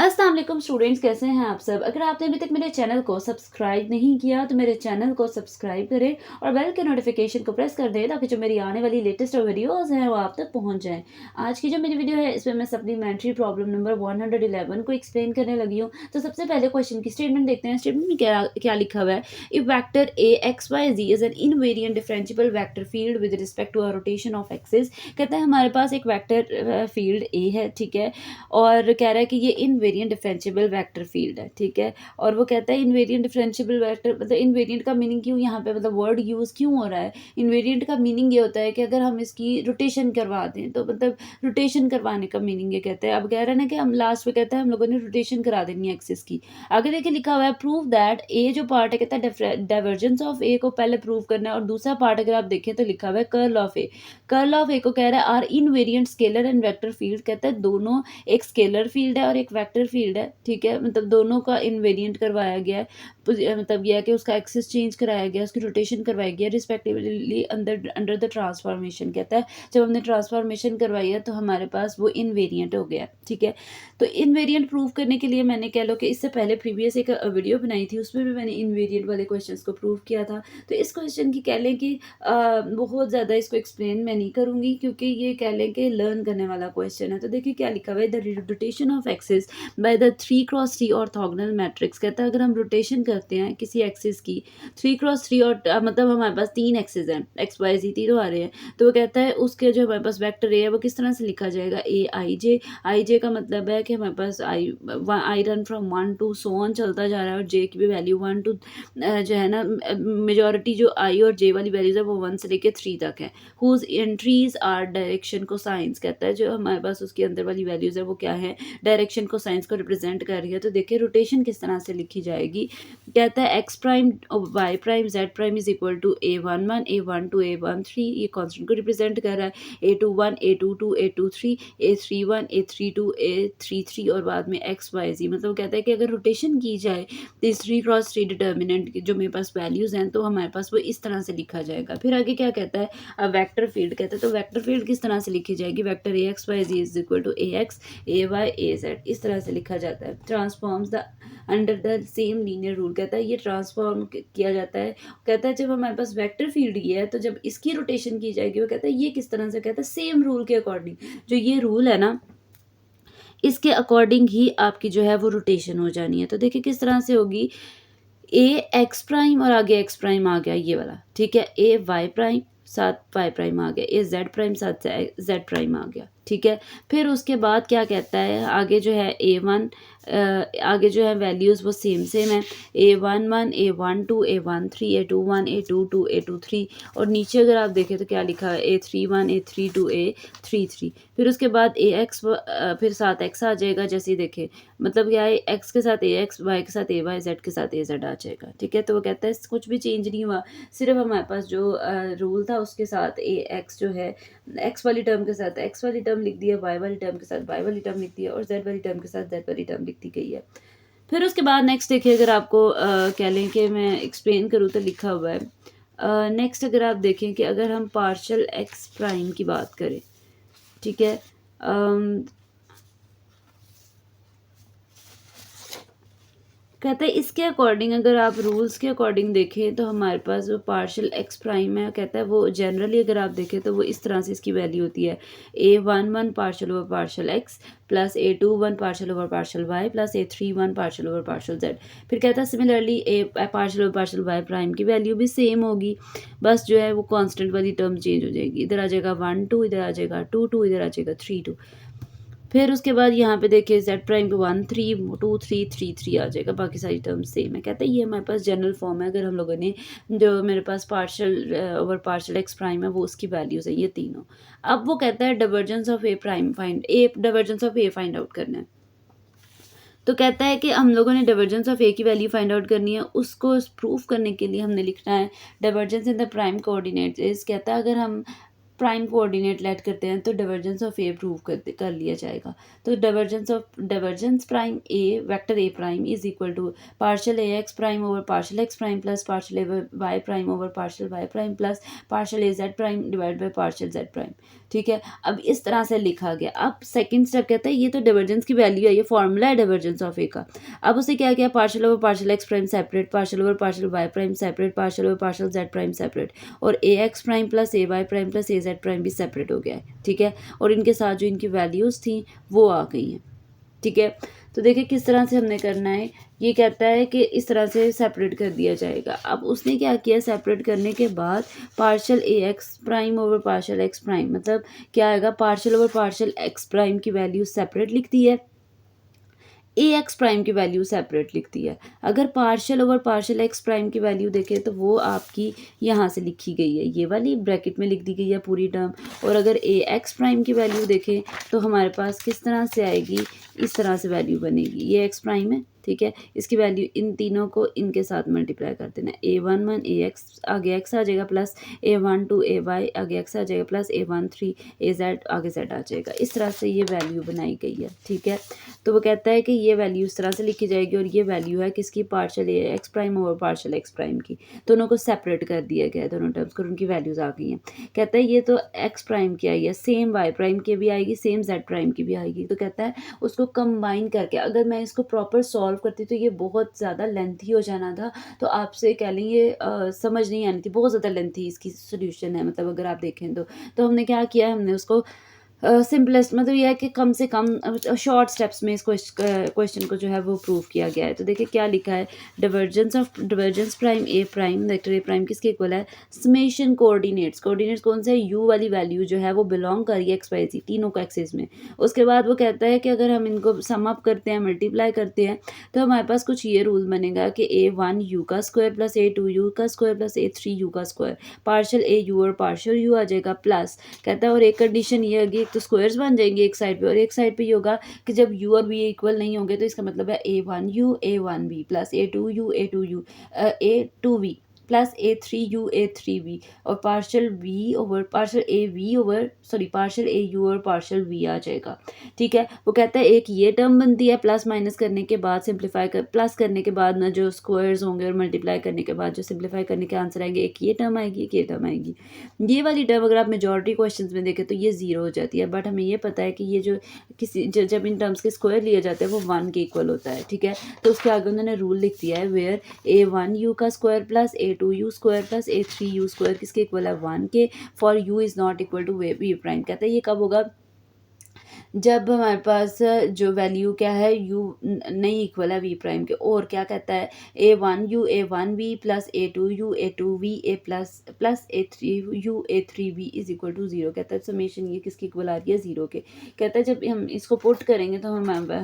अस्सलाम वालेकुम स्टूडेंट्स, कैसे हैं आप सब। अगर आपने अभी तक मेरे चैनल को सब्सक्राइब नहीं किया तो मेरे चैनल को सब्सक्राइब करें और बेल के नोटिफिकेशन को प्रेस कर दें ताकि जो मेरी आने वाली लेटेस्ट वीडियोस हैं वो आप तक पहुंच जाएं। आज की जो मेरी वीडियो है इसमें मैं सप्लीमेंट्री प्रॉब्लम नंबर 111 को एक्सप्लेन करने लगी हूँ। तो सबसे पहले क्वेश्चन की स्टेटमेंट देखते हैं। स्टेटमेंट में क्या क्या लिखा हुआ है। If vector A X Y Z is an invariant differentiable vector field with respect to a rotation of axis. कहता है हमारे पास एक वेक्टर फील्ड ए है, ठीक है, और कह रहा है कि ये इनवेरिएंट डिफरेंशिएबल वेक्टर फील्ड है, ठीक है। और वो कहता है इनवेरिएंट डिफरेंशिएबल वेक्टर मतलब इनवेरिएंट का मीनिंग क्यों यहाँ पे मतलब वर्ड यूज़ क्यों हो रहा है। इनवेरिएंट का मीनिंग ये होता है कि अगर हम इसकी रोटेशन करवा दें तो मतलब रोटेशन करवाने का मीनिंग ये कहते हैं। अब कह रहे हैं ना कि हम लास्ट में कहते हैं हम लोगों ने रोटेशन करा देनी है एक्सिस की। आगे देखिए लिखा हुआ है प्रूव दैट ए जो पार्ट है कहता है डाइवर्जेंस ऑफ ए को पहले प्रूव करना है, और दूसरा पार्ट अगर आप देखें तो लिखा हुआ है curl of A. Curl of A को कह रहा है are invariant scalar and vector field. कहता है दोनों एक स्केलर फील्ड है और एक वेक्टर फील्ड है, ठीक है, मतलब दोनों का इनवेरिएंट करवाया गया है। मतलब यह है कि उसका एक्सिस चेंज कराया गया, उसकी रोटेशन करवाई गई है रिस्पेक्टिवली अंडर द ट्रांसफॉर्मेशन। कहता है जब हमने ट्रांसफॉर्मेशन करवाई है तो हमारे पास वो इनवेरिएंट हो गया, ठीक है। तो इनवेरिएंट प्रूव करने के लिए मैंने कह लो कि इससे पहले प्रीवियस एक वीडियो बनाई थी, उसमें भी मैंने इनवेरिएंट वाले क्वेश्चन को प्रूव किया था। तो इस क्वेश्चन की कह लें कि बहुत ज़्यादा इसको एक्सप्लेन मैं नहीं करूँगी क्योंकि ये कह लें कि लर्न करने वाला क्वेश्चन है। तो देखिए क्या लिखा हुआ है, the rotation of axis by the 3x3 orthogonal matrix. कहता है अगर हम रोटेशन करते हैं किसी एक्सिस की 3x3 और मतलब हमारे पास 3 एक्सिस हैं, एक्स वाई जी तीनों आ रहे हैं, तो वो कहता है उसके जो हमारे पास वेक्टर ए है वो किस तरह से लिखा जाएगा। ए आई जे, आई जे का मतलब है कि हमारे पास I run from 1 to so on चलता जा रहा है, और जे की भी वैल्यू 1 to जो है ना मेजॉरिटी जो आई और जे वाली वैल्यूज है वो 1 से लेके 3 तक है। हुज एंट्रीज आर डायरेक्शन को साइंस। कहता है जो हमारे पास उसके अंदर वाली वैल्यूज है वो क्या है, डायरेक्शन को साइंस को रिप्रेजेंट कर रही है। तो देखिए रोटेशन किस तरह से लिखी जाएगी। कहता है X prime Y prime Z prime is equal to A11 A1 to A13, ये कॉन्स्टेंट को रिप्रेजेंट कर रहा है। A21 A22 A23 A31 A32 A33 और बाद में एक्स वाई जी। मतलब कहता है कि अगर रोटेशन की जाए तो इस 3x3 डिटर्मिनेंट की जो मेरे पास वैल्यूज हैं तो हमारे पास वो इस तरह से लिखा जाएगा। फिर आगे क्या कहता है, वेक्टर फील्ड। कहता है तो वेक्टर फील्ड किस तरह से लिखी जाएगी, vector A X Y Z is equal to A X A Y A Z, इस तरह से लिखा जाता है। Transforms the under the same linear rule. कहता है ये ट्रांसफॉर्म किया जाता है। कहता है जब हमारे पास वेक्टर फील्ड ये है तो जब इसकी रोटेशन की जाएगी वो कहता है ये किस तरह से, कहता है सेम रूल के अकॉर्डिंग। जो ये रूल है ना इसके अकॉर्डिंग ही आपकी जो है वो रोटेशन हो जानी है। तो देखिए किस तरह से होगी, ए एक्स प्राइम और आगे एक्स प्राइम आ गया ये वाला, ठीक है, ए वाई प्राइम साथ वाई प्राइम आ गया, ए जेड प्राइम साथ जेड प्राइम आ गया, ठीक है। फिर उसके बाद क्या कहता है आगे जो है A1 आगे जो है वैल्यूज़ वो सेम है। A11 A12 A13 A21 A22 A23 और नीचे अगर आप देखें तो क्या लिखा है A31 A32 A33। फिर उसके बाद AX फिर साथ X आ जाएगा। जैसे ही देखें मतलब क्या है, X के साथ AX, Y के साथ AY, Z के साथ AZ आ जाएगा, ठीक है। तो वो कहता है कुछ भी चेंज नहीं हुआ, सिर्फ हमारे पास जो रूल था उसके साथ AX जो है एक्स वाली टर्म के साथ एक्स वाली टर्म लिख दी है, वाई वाली टर्म के साथ वाई वाली टर्म लिख दी है और जेड वाली टर्म के साथ जेड वाली टर्म लिख दी गई है। फिर उसके बाद नेक्स्ट देखिए अगर आपको कह लें कि मैं एक्सप्लेन करूँ तो लिखा हुआ है नेक्स्ट अगर आप देखें कि अगर हम पार्शल एक्स प्राइम की बात करें, ठीक है, कहता है इसके अकॉर्डिंग अगर आप रूल्स के अकॉर्डिंग देखें तो हमारे पास जो पार्शल एक्स प्राइम है कहता है वो जनरली अगर आप देखें तो वो इस तरह से इसकी वैल्यू होती है A11 partial over partial X plus A21 partial over partial Y plus A31 partial over partial Z. फिर कहता है similarly A partial over partial Y prime की वैल्यू भी सेम होगी, बस जो है वो कांस्टेंट वाली टर्म चेंज हो जाएगी। इधर आ जाएगा 1 2, इधर आ जाएगा 2 2, इधर आ जाएगा 3 2। फिर उसके बाद यहाँ पे देखिए जेड प्राइम को 1 3 2 3 3 3 आ जाएगा, बाकी सारी टर्म्स सेम है। कहता है ये हमारे पास जनरल फॉर्म है। अगर हम लोगों ने जो मेरे पास partial over partial X prime है वो उसकी वैल्यूज है ये तीनों। अब वो कहता है divergence of A prime find divergence of A find out करना है। तो कहता है कि हम लोगों ने डाइवर्जेंस ऑफ ए की वैल्यू फाइंड आउट करनी है। उसको प्रूफ करने के लिए हमने लिखना है divergence in the prime coordinates is. कहता है अगर हम प्राइम कोऑर्डिनेट लेट करते हैं तो डाइवर्जेंस ऑफ ए प्रूव कर लिया जाएगा। तो divergence prime A vector A prime is equal to partial A X prime over partial X prime plus partial A Y prime over partial Y prime plus partial A Z prime divide by partial Z prime. ठीक है। अब इस तरह से लिखा गया। अब second step कहता है ये तो डाइवर्जेंस की वैल्यू है, ये फॉर्मूला है डाइवर्जेंस ऑफ ए का। अब उसे क्या किया, partial over partial X prime separate, partial over partial Y prime separate, partial over partial Z prime separate, और A X prime plus A Y prime plus A Z prime भी separate हो गया है, ठीक है। और इनके साथ जो इनकी वैल्यूज़ थी वो आ गई हैं, ठीक है। तो देखिए किस तरह से हमने करना है। ये कहता है कि इस तरह से सेपरेट कर दिया जाएगा। अब उसने क्या किया, सेपरेट करने के बाद partial A X prime over partial X prime, मतलब क्या आएगा, partial over partial X prime की वैल्यू सेपरेट लिखती है, ए एक्स प्राइम की वैल्यू सेपरेट लिखती है। अगर partial over partial X prime की वैल्यू देखें तो वो आपकी यहाँ से लिखी गई है, ये वाली ब्रैकेट में लिख दी गई है पूरी टर्म। और अगर ए एक्स प्राइम की वैल्यू देखें तो हमारे पास किस तरह से आएगी, इस तरह से वैल्यू बनेगी। ये एक्स प्राइम है, ठीक है। इसकी वैल्यू इन तीनों को इनके साथ मल्टीप्लाई कर देना। A11 ए एक्स आगे एक्स आ जाएगा प्लस A12 ए वाई आगे एक्स आ जाएगा प्लस A13 ए जेड आगे जेड आ जाएगा। इस तरह से ये वैल्यू बनाई गई है, ठीक है। तो वो कहता है कि ये वैल्यू इस तरह से लिखी जाएगी, और ये वैल्यू है किसकी, partial A X prime over partial X prime की। दोनों को सेपरेट कर दिया गया है, दोनों टर्म्स को, उनकी वैल्यूज़ आ गई हैं। कहता है ये तो एक्स प्राइम की आई है, सेम वाई प्राइम की भी आएगी, सेम जेड प्राइम की भी आएगी। तो कहता है उसको कंबाइन करके अगर मैं इसको प्रॉपर सॉल्व करती तो ये बहुत ज़्यादा लेंथी हो जाना था। तो आपसे कह लें ये समझ नहीं आनी थी, बहुत ज़्यादा लेंथी इसकी सोल्यूशन है, मतलब अगर आप देखें तो हमने क्या किया, हमने उसको सिंपलेस्ट, मतलब ये है कि कम से कम शॉर्ट स्टेप्स में इस क्वेश्चन को जो है वो प्रूव किया गया है। तो देखिए क्या लिखा है, divergence prime A prime vector A prime किसके इक्वल है, समेशन कोऑर्डिनेट्स, कोऑर्डिनेट्स कौन से है, यू वाली वैल्यू जो है वो बिलोंग कर रही है एक्स वाई जी तीनों को एक्सिस में। उसके बाद वो कहता है कि अगर हम इनको सम अप करते हैं, मल्टीप्लाई करते हैं, तो हमारे पास कुछ ये रूल बनेगा कि A1 यू का स्क्वायर प्लस A2 यू का स्क्वायर प्लस A3 यू का स्क्वायर, पार्शियल ए यू और पार्शियल यू आ जाएगा प्लस, कहता है और एक कंडीशन ये होगी, तो स्क्वायर्स बन जाएंगे एक साइड पे, और एक साइड पे ये होगा कि जब u और v इक्वल नहीं होंगे तो इसका मतलब है A1u A1v plus A2u A2u A2v plus A3u A3v, और पार्शियल ए यू और पार्शियल v आ जाएगा, ठीक है। वो कहता है एक ये टर्म बनती है, प्लस माइनस करने के बाद प्लस करने के बाद ना जो स्क्वायर्स होंगे और मल्टीप्लाई करने के बाद जो सिंप्लीफाई करने के आंसर आएंगे, एक ये टर्म आएगी, एक ये टर्म आएगी। ये वाली टर्म अगर आप मेजॉरिटी क्वेश्चंस में देखें तो ये जीरो हो जाती है, बट हमें ये पता है कि ये जो जब इन टर्म्स के स्क्वायर लिए जाते हैं वो 1 के इक्वल होता है, ठीक है। तो उसके आगे उन्होंने रूल लिख दिया है, वेयर A1u का square plus A2u square plus A3u square किसके इक्वल है, 1 के, for u is not equal to v prime. कहता है ये कब होगा, जब हमारे पास जो वैल्यू क्या है u नहीं इक्वल है वी प्राइम के। और क्या कहता है, A1u A1v plus A2u A2v A plus A3u A3v is equal to 0। कहता है समेशन ये किसकी इक्वल आ रही है, 0 के। कहता है जब हम इसको पुट करेंगे तो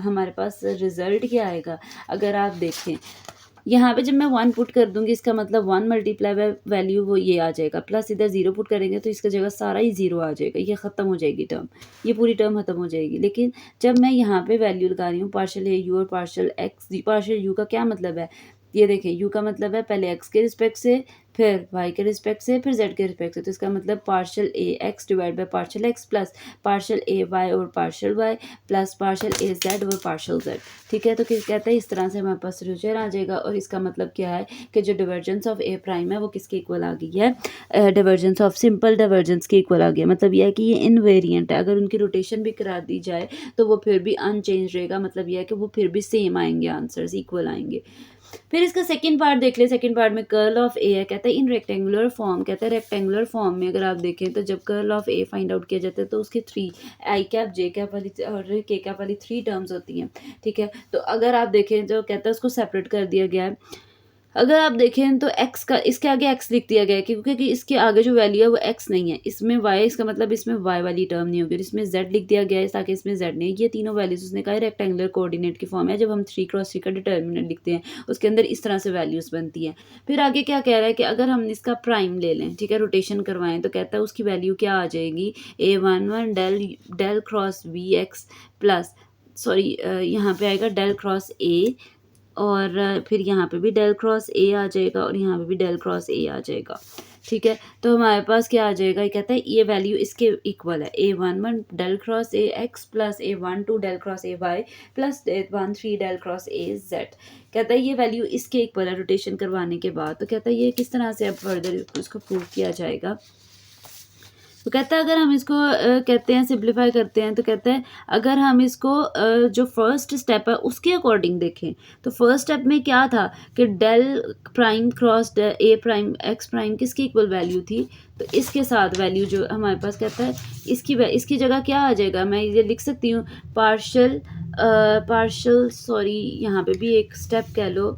हमारे पास रिजल्ट क्या आएगा, अगर आप देखें यहाँ पे जब मैं 1 पुट कर दूंगी इसका मतलब 1 मल्टीप्लाई बाय वैल्यू वो ये आ जाएगा, प्लस इधर 0 पुट करेंगे तो इसका जगह सारा ही 0 आ जाएगा, ये ख़त्म हो जाएगी टर्म, ये पूरी टर्म ख़त्म हो जाएगी। लेकिन जब मैं यहाँ पे वैल्यू लगा रही हूँ पार्शियल ए यू और पार्शियल यू का क्या मतलब है, ये देखें यू का मतलब है पहले एक्स के रिस्पेक्ट से, फिर वाई के रिस्पेक्ट से, फिर जेड के रिस्पेक्ट से। तो इसका मतलब partial A X divide by partial X plus partial A Y और partial Y plus partial A Z और पार्शियल जेड, ठीक है। तो कहता है इस तरह से हमारे पास सोल्यूशन आ जाएगा। और इसका मतलब क्या है कि जो डिवर्जेंस ऑफ ए प्राइम है वो किसके इक्वल आ गई है, डिवर्जेंस ऑफ सिंपल डिवर्जेंस के इक्वल आ गया। मतलब यह है कि ये इनवेरिएंट है, अगर उनकी रोटेशन भी करा दी जाए तो वो फिर भी अनचेंज रहेगा, मतलब यह है कि वो फिर भी सेम आएंगे, आंसर्स इक्वल आएंगे। फिर इसका सेकंड पार्ट देख ले, सेकंड पार्ट में कर्ल ऑफ ए है, कहता है इन रेक्टेंगुलर फॉर्म, कहता है रेक्टेंगुलर फॉर्म में अगर आप देखें तो जब curl of A find out किया जाता है तो उसके 3 आई कैप जे कैप वाली और के कैप वाली 3 टर्म्स होती हैं, ठीक है। तो अगर आप देखें जो कहता है उसको सेपरेट कर दिया गया है। अगर आप देखें तो x का इसके आगे x लिख दिया गया है क्योंकि इसके आगे जो वैल्यू है वो x नहीं है, इसमें y, इसका मतलब इसमें y वाली टर्म नहीं होगी, इसमें z लिख दिया गया है ताकि इसमें z नहीं। ये तीनों वैल्यूज उसने कहा रेक्टेंगुलर कोऑर्डिनेट की फॉर्म है, जब हम 3x3 का डिटर्मिनेंट लिखते हैं उसके अंदर इस तरह से वैल्यूज बनती हैं। फिर आगे क्या कह रहा है कि अगर हम इसका प्राइम ले लें, ठीक है, रोटेशन करवाएं, तो कहता है उसकी वैल्यू क्या आ जाएगी, A11 del cross V X plus यहाँ पे आएगा डेल क्रॉस ए, और फिर यहाँ पे भी डेल क्रॉस ए आ जाएगा और यहाँ पे भी डेल क्रॉस ए आ जाएगा, ठीक है। तो हमारे पास क्या आ जाएगा, ये कहता है ये वैल्यू इसके इक्वल है, A11 del cross A X plus A12 del cross A Y plus A13 del cross A Z. कहता है ये वैल्यू इसके इक्वल है रोटेशन करवाने के बाद। तो कहता है ये किस तरह से अब फर्दर उसको प्रूव किया जाएगा। तो कहता है अगर हम इसको कहते हैं सिंप्लीफाई करते हैं, तो कहता है अगर हम इसको जो फर्स्ट स्टेप है उसके अकॉर्डिंग देखें, तो फर्स्ट स्टेप में क्या था कि del prime cross A prime X prime किसकी इक्वल वैल्यू थी, तो इसके साथ वैल्यू जो हमारे पास कहता है इसकी जगह क्या आ जाएगा, मैं ये लिख सकती हूँ पार्शल सॉरी यहाँ पे भी एक स्टेप कह लो,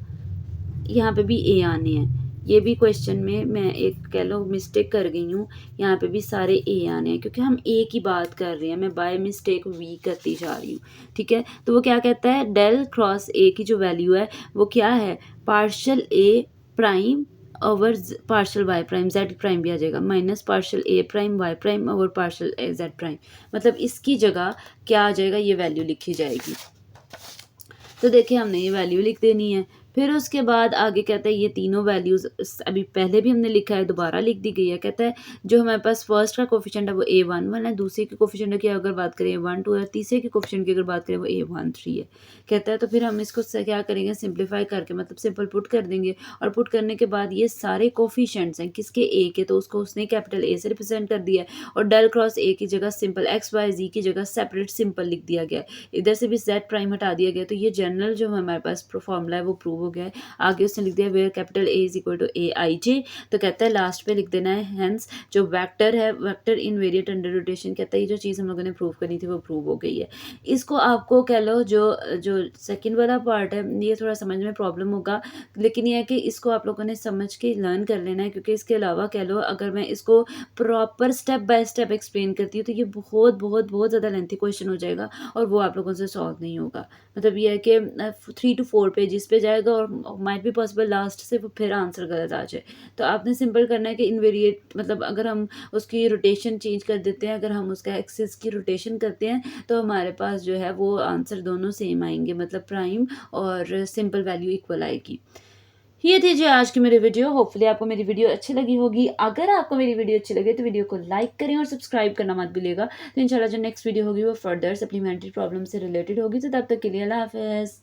यहाँ पे भी ए आने हैं, ये भी क्वेश्चन में मैं एक कह लो मिस्टेक कर गई हूँ, यहाँ पे भी सारे ए आने हैं क्योंकि हम ए की बात कर रहे हैं, मैं बाय मिस्टेक वी करती जा रही हूँ, ठीक है। तो वो क्या कहता है, डेल क्रॉस ए की जो वैल्यू है वो क्या है, partial A prime over partial Y prime, Z prime भी आ जाएगा, minus partial A prime Y prime over partial A Z prime, मतलब इसकी जगह क्या आ जाएगा, ये वैल्यू लिखी जाएगी। तो देखिए हमने ये वैल्यू लिख देनी है। फिर उसके बाद आगे कहता है ये तीनों वैल्यूज़ अभी पहले भी हमने लिखा है, दोबारा लिख दी गई है। कहता है जो हमारे पास फर्स्ट का कोफिशिएंट है वो A11 है, दूसरे के कोफिशिएंट की अगर बात करें A12 है, तीसरे के कोफिशिएंट की अगर बात करें वो A13 है। कहता है तो फिर हम इसको क्या करेंगे, सिंप्लीफाई करके मतलब सिंपल पुट कर देंगे, और पुट करने के बाद ये सारे कोफिशिएंट्स हैं किसके, ए के, तो उसको उसने कैपिटल ए से रिप्रेजेंट कर दिया है, और डेल क्रॉस ए की जगह सिंपल एक्स वाई जी की जगह सेपरेट सिंपल लिख दिया गया है, इधर से भी जेड प्राइम हटा दिया गया। तो ये जनरल जो हमारे पास फॉर्मूला है वो प्रूव हो गया है। आगे उसने लिख दिया where capital A is equal to A I J, तो कहता है लास्ट पे लिख देना है हेंस जो वेक्टर है, वेक्टर इनवेरिएंट अंडर रोटेशन, कहता है ये जो चीज़ हम लोगों ने प्रूव करनी थी वो प्रूव हो गई है। इसको आपको कह लो जो जो सेकंड वाला पार्ट है ये थोड़ा समझ में प्रॉब्लम होगा, लेकिन ये है कि इसको आप लोगों ने समझ के लर्न कर लेना है, क्योंकि इसके अलावा कह लो अगर मैं इसको proper step by step explain करती हूँ तो ये बहुत बहुत बहुत ज़्यादा लेंथी क्वेश्चन हो जाएगा और वो आप लोगों से सॉल्व नहीं होगा। मतलब ये है कि 3 to 4 पेजेस पे जाएगा और माइट भी पॉसिबल लास्ट से फिर आंसर गलत आ जाए। तो आपने सिंपल करना है कि इनवेरिएट मतलब अगर हम उसकी रोटेशन चेंज कर देते हैं, अगर हम उसका एक्सिस की रोटेशन करते हैं तो हमारे पास जो है वो आंसर दोनों सेम आएंगे, मतलब प्राइम और सिंपल वैल्यू इक्वल आएगी। ये थी जी आज की मेरी वीडियो। होपफुली आपको मेरी वीडियो अच्छी लगी होगी। अगर आपको मेरी वीडियो अच्छी लगे तो वीडियो को लाइक करें और सब्सक्राइब करना मत भूलिएगा। तो इंशाल्लाह जो नेक्स्ट वीडियो होगी वो फर्दर सप्लीमेंट्री प्रॉब्लम से रिलेटेड होगी। तो तब तक के लिए अल्लाह हाफ़िज़।